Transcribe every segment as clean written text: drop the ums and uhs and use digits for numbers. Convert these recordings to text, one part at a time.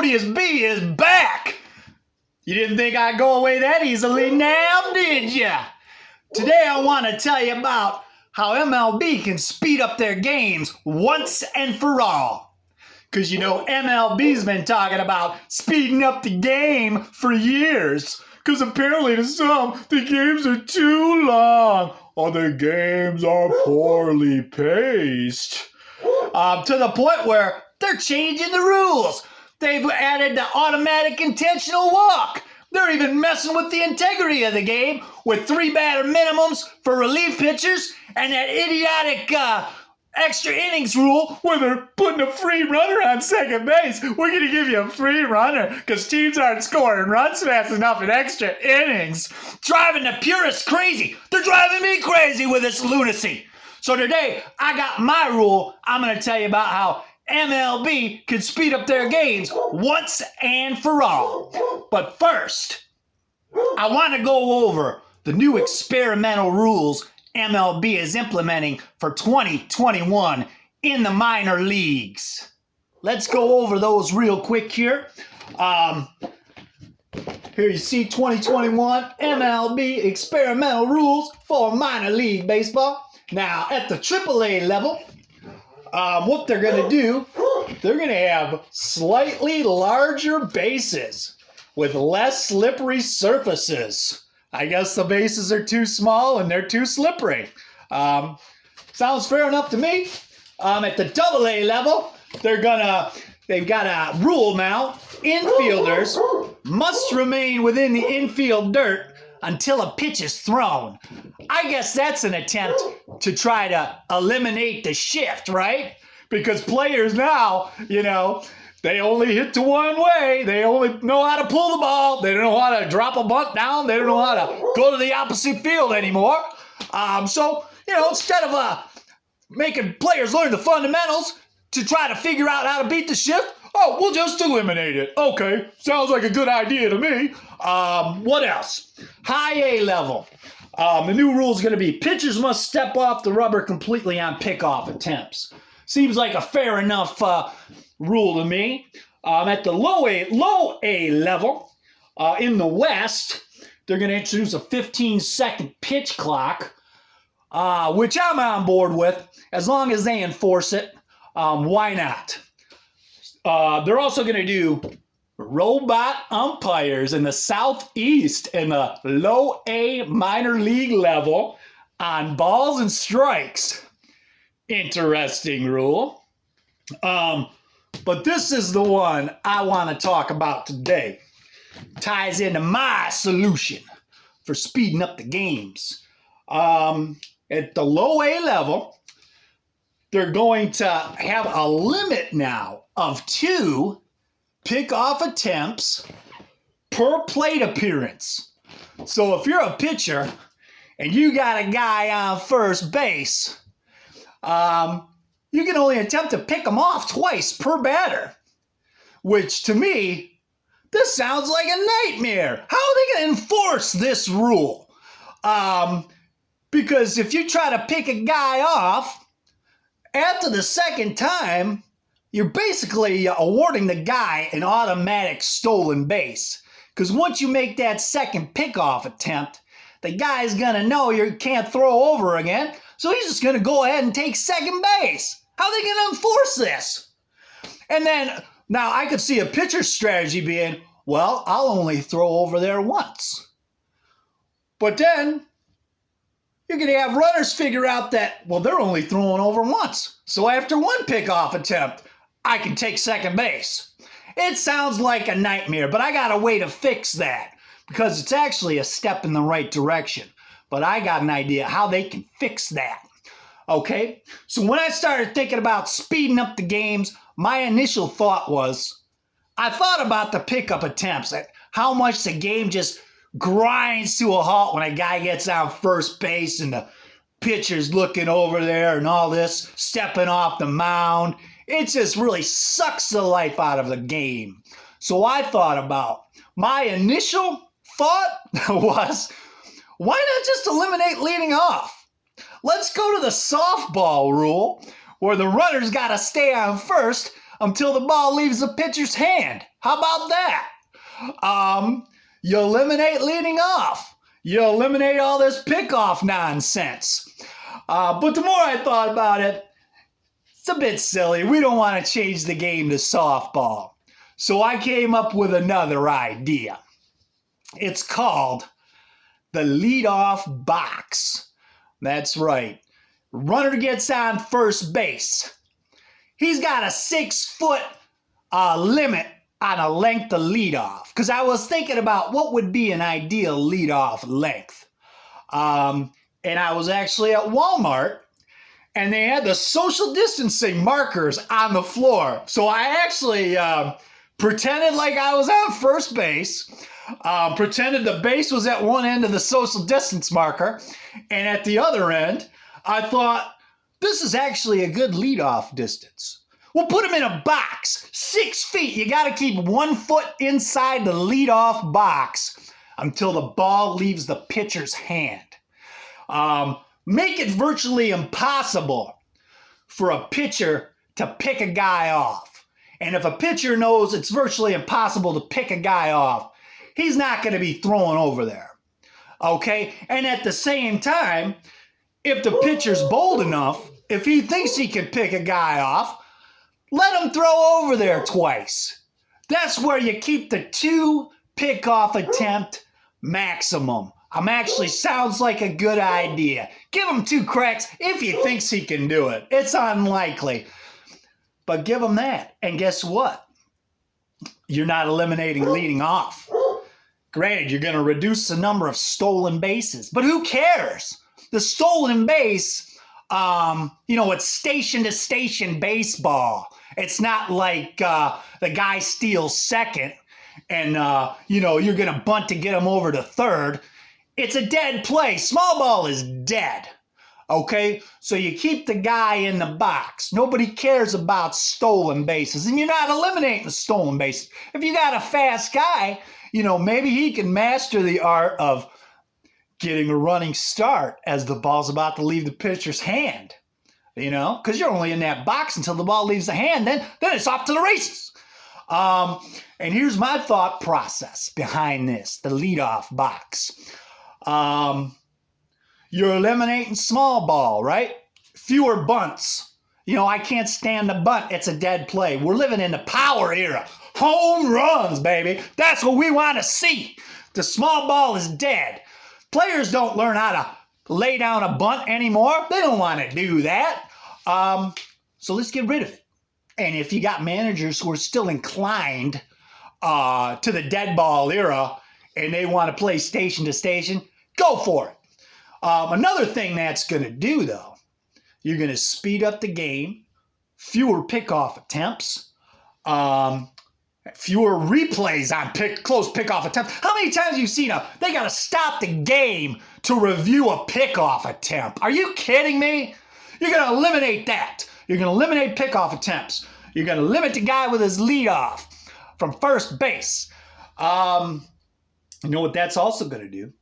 Odious B is back. You didn't think I'd go away that easily now, did ya? Today I want to tell you about how MLB can speed up their games once and for all. Because you know MLB's been talking about speeding up the game for years. Because apparently to some, the games are too long or the games are poorly paced. To the point where they're changing the rules. They've added the automatic intentional walk. They're even messing with the integrity of the game with 3 batter minimums for relief pitchers and that idiotic extra innings rule where they're putting a free runner on second base. We're going to give you a free runner because teams aren't scoring runs fast enough in extra innings. Driving the purists crazy. They're driving me crazy with this lunacy. So today, I got my rule. I'm going to tell you about how MLB can speed up their games once and for all. But first, I want to go over the new experimental rules MLB is implementing for 2021 in the minor leagues. Let's go over those real quick here. Here you see 2021 MLB experimental rules for minor league baseball. Now, at the AAA level, what they're going to do, they're going to have slightly larger bases with less slippery surfaces. I guess the bases are too small and they're too slippery. Sounds fair enough to me. At the AA level, they've got a rule now. Infielders must remain within the infield dirt until a pitch is thrown. I guess that's an attempt to try to eliminate the shift, right? Because players now, you know, they only hit to one way. They only know how to pull the ball. They don't know how to drop a bunt down. They don't know how to go to the opposite field anymore. So, you know, instead of making players learn the fundamentals to try to figure out how to beat the shift, we'll just eliminate it. Okay, sounds like a good idea to me. What else? High A level. The new rule is going to be pitchers must step off the rubber completely on pickoff attempts. Seems like a fair enough rule to me. At the low A level, in the West, they're going to introduce a 15-second pitch clock, which I'm on board with, as long as they enforce it. Why not? They're also going to do robot umpires in the Southeast and the low A minor league level on balls and strikes. Interesting rule. But this is the one I want to talk about today. Ties into my solution for speeding up the games. At the low A level, they're going to have a limit now of 2 pickoff attempts per plate appearance. So if you're a pitcher and you got a guy on first base, you can only attempt to pick him off twice per batter, which to me, this sounds like a nightmare. How are they going to enforce this rule? Because if you try to pick a guy off, after the second time, you're basically awarding the guy an automatic stolen base. Because once you make that second pickoff attempt, the guy's going to know you can't throw over again, so he's just going to go ahead and take second base. How are they going to enforce this? And then, now I could see a pitcher's strategy being, well, I'll only throw over there once. But then, you're going to have runners figure out that, well, they're only throwing over once. So after one pickoff attempt, I can take second base. It sounds like a nightmare, but I got a way to fix that because it's actually a step in the right direction. But I got an idea how they can fix that. Okay, so when I started thinking about speeding up the games, my initial thought was, I thought about the pickup attempts, how much the game just grinds to a halt when a guy gets on first base and the pitcher's looking over there and all this, stepping off the mound. It just really sucks the life out of the game. So I thought about, my initial thought was, why not just eliminate leading off? Let's go to the softball rule where the runner's got to stay on first until the ball leaves the pitcher's hand. How about that? You eliminate leading off. You eliminate all this pickoff nonsense. But the more I thought about it, it's a bit silly. We don't want to change the game to softball. So I came up with another idea. It's called the leadoff box. That's right. Runner gets on first base. He's got a 6-foot limit on a length of leadoff. Because I was thinking about what would be an ideal leadoff length. And I was actually at Walmart, and they had the social distancing markers on the floor. So I actually pretended like I was on first base, pretended the base was at one end of the social distance marker, and at the other end, I thought, this is actually a good leadoff distance. We'll put him in a box, 6 feet. You got to keep 1 foot inside the leadoff box until the ball leaves the pitcher's hand. Make it virtually impossible for a pitcher to pick a guy off. And if a pitcher knows it's virtually impossible to pick a guy off, he's not going to be throwing over there. Okay? And at the same time, if the pitcher's bold enough, if he thinks he can pick a guy off, let him throw over there twice. That's where you keep the 2 pickoff attempt maximum. Actually sounds like a good idea. Give him 2 cracks if he thinks he can do it. It's unlikely. But give him that. And guess what? You're not eliminating leading off. Granted, you're going to reduce the number of stolen bases. But who cares? The stolen base, it's station-to-station baseball. It's not like the guy steals second and, you're going to bunt to get him over to third. It's a dead play. Small ball is dead. Okay? So you keep the guy in the box. Nobody cares about stolen bases. And you're not eliminating the stolen bases. If you got a fast guy, maybe he can master the art of getting a running start as the ball's about to leave the pitcher's hand. Because you're only in that box until the ball leaves the hand. Then it's off to the races. And here's my thought process behind this, the leadoff box. You're eliminating small ball, right? Fewer bunts. I can't stand the bunt. It's a dead play. We're living in the power era. Home runs, baby. That's what we want to see. The small ball is dead. Players don't learn how to lay down a bunt anymore. They don't want to do that. So let's get rid of it. And if you got managers who are still inclined to the dead ball era and they want to play station to station, go for it. Another thing that's going to do, though, you're going to speed up the game, fewer pickoff attempts, fewer replays on close pickoff attempts. How many times have you seen they got to stop the game to review a pickoff attempt? Are you kidding me? You're going to eliminate that. You're going to eliminate pickoff attempts. You're going to limit the guy with his leadoff from first base. You know what that's also going to do?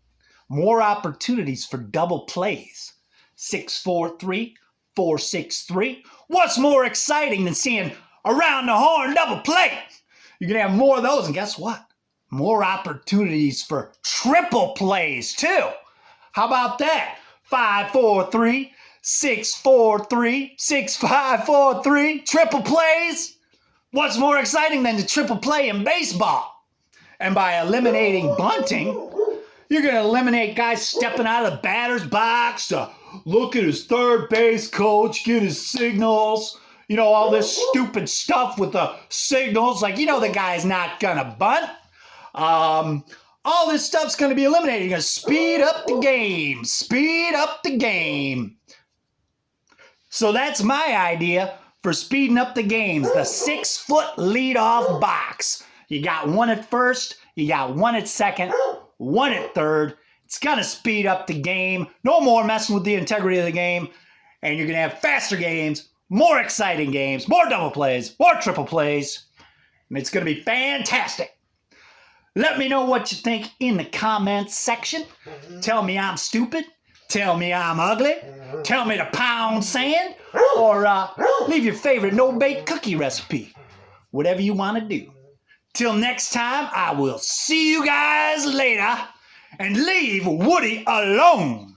More opportunities for double plays. 6-4-3, 4-6-3. What's more exciting than seeing around the horn double play? You're going to have more of those, and guess what? More opportunities for triple plays, too. How about that? 5-4-3, 6-4-3, 6-5-4-3, triple plays. What's more exciting than the triple play in baseball? And by eliminating bunting, you're going to eliminate guys stepping out of the batter's box to look at his third base coach, get his signals, all this stupid stuff with the signals. Like, the guy's not going to bunt. All this stuff's going to be eliminated. You're going to speed up the game. Speed up the game. So that's my idea for speeding up the games. The 6-foot leadoff box. You got one at first. You got one at second. One at third. It's going to speed up the game. No more messing with the integrity of the game. And you're going to have faster games, more exciting games, more double plays, more triple plays. And it's going to be fantastic. Let me know what you think in the comments section. Tell me I'm stupid. Tell me I'm ugly. Tell me to pound sand. Or leave your favorite no-bake cookie recipe. whatever you want to do. Till next time, I will see you guys later and leave Woody alone.